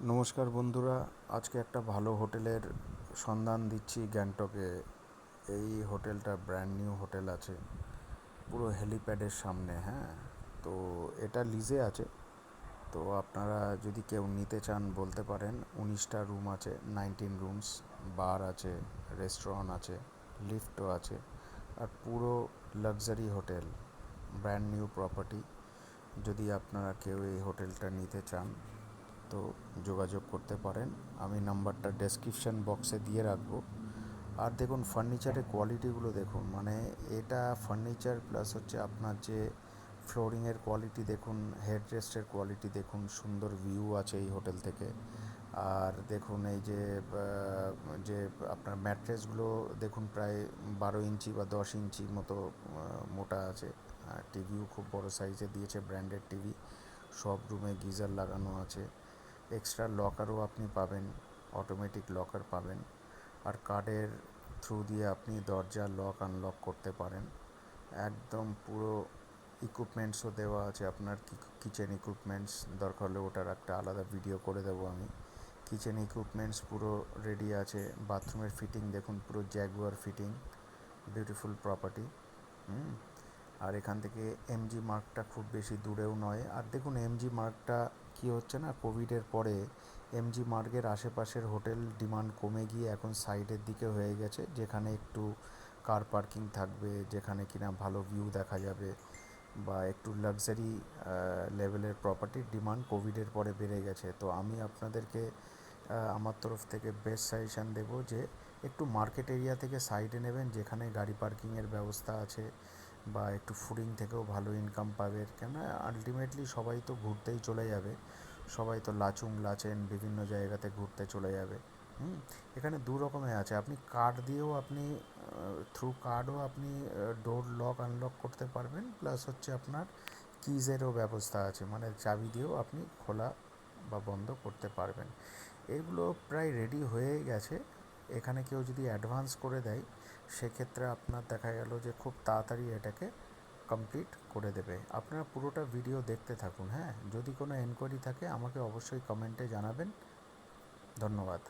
নমস্কার বন্ধুরা, আজকে একটা ভালো হোটেলের সন্ধান দিচ্ছি গ্যাংটকে। এই হোটেলটা ব্র্যান্ড নিউ হোটেল আছে, পুরো হেলিপ্যাডের সামনে। হ্যাঁ, তো এটা লিজে আছে। তো আপনারা যদি কেউ নিতে চান বলতে পারেন। 19টা রুম আছে, 19 রুমস, বার আছে, রেস্টুরেন্ট আছে, লিফটও আছে। আর পুরো luxury hotel, brand new property. যদি আপনারা কেউ এই হোটেলটা নিতে চান তো যোগাযোগ করতে পারেন। আমি নাম্বারটা ডেসক্রিপশন বক্সে দিয়ে রাখবো। আর দেখুন ফার্নিচারের কোয়ালিটিগুলো দেখুন, মানে এটা ফার্নিচার প্লাস হচ্ছে আপনার যে ফ্লোরিংয়ের কোয়ালিটি দেখুন, হেডরেস্টের কোয়ালিটি দেখুন, সুন্দর ভিউ আছে এই হোটেল থেকে। আর দেখুন এই যে যে আপনার ম্যাট্রেসগুলো দেখুন, প্রায় 12 ইঞ্চি বা 10 ইঞ্চি মতো মোটা আছে। টিভিও খুব বড় সাইজে দিয়েছে, ব্র্যান্ডেড টিভি। সব রুমে গিজার লাগানো আছে। এক্সট্রা লকারও আপনি পাবেন, অটোমেটিক লকার পাবেন। আর কার্ডের থ্রু দিয়ে আপনি দরজা লক আনলক করতে পারেন। একদম পুরো ইকুইপমেন্টসও দেওয়া আছে আপনার। কিচেন ইকুইপমেন্টস দরকার হলে ওটার একটা আলাদা ভিডিও করে দেবো আমি। কিচেন ইকুইপমেন্টস পুরো রেডি আছে। বাথরুমের ফিটিং দেখুন, পুরো জ্যাগুয়ার ফিটিং, বিউটিফুল প্রপার্টি। আর এখান থেকে এমজি মার্গটা খুব বেশি দূরেও নয়। আর দেখুন এমজি মার্গটা কী হচ্ছে না, কোভিডের পরে এমজি মার্গের আশেপাশের হোটেল ডিমান্ড কমে গিয়ে এখন সাইডের দিকে হয়ে গেছে, যেখানে একটু কার পার্কিং থাকবে, যেখানে কিনা ভালো ভিউ দেখা যাবে, বা একটু লাক্সারি লেভেলের প্রপার্টির ডিমান্ড কোভিডের পরে বেড়ে গেছে। তো আমি আপনাদেরকে আমার তরফ থেকে বেস্ট সাজেশান দেবো যে একটু মার্কেট এরিয়া থেকে সাইডে নেবেন, যেখানে গাড়ি পার্কিংয়ের ব্যবস্থা আছে, বা একটু ফুডিং থেকেও ভালো ইনকাম পাবে। কেন, আলটিমেটলি সবাই তো ঘুরতেই চলে যাবে, সবাই তো লাচুং লাচেন বিভিন্ন জায়গাতে ঘুরতে চলে যাবে। এখানে দু রকমের আছে, আপনি কার্ড দিয়েও আপনি থ্রু কার্ডও আপনি ডোর লক আনলক করতে পারবেন, প্লাস হচ্ছে আপনার কিজেরও ব্যবস্থা আছে, মানে চাবি দিয়েও আপনি খোলা বা বন্ধ করতে পারবেন। এগুলো প্রায় রেডি হয়ে গেছে। এখানে কেউ যদি অ্যাডভান্স করে দেয়, সেক্ষেত্রে আপনার দেখা গেল যে খুব তাড়াতাড়ি এটাকে কমপ্লিট করে দেবে। আপনারা পুরোটা ভিডিও দেখতে থাকুন। হ্যাঁ, যদি কোনো এনকোয়ারি থাকে আমাকে অবশ্যই কমেন্টে জানাবেন। ধন্যবাদ।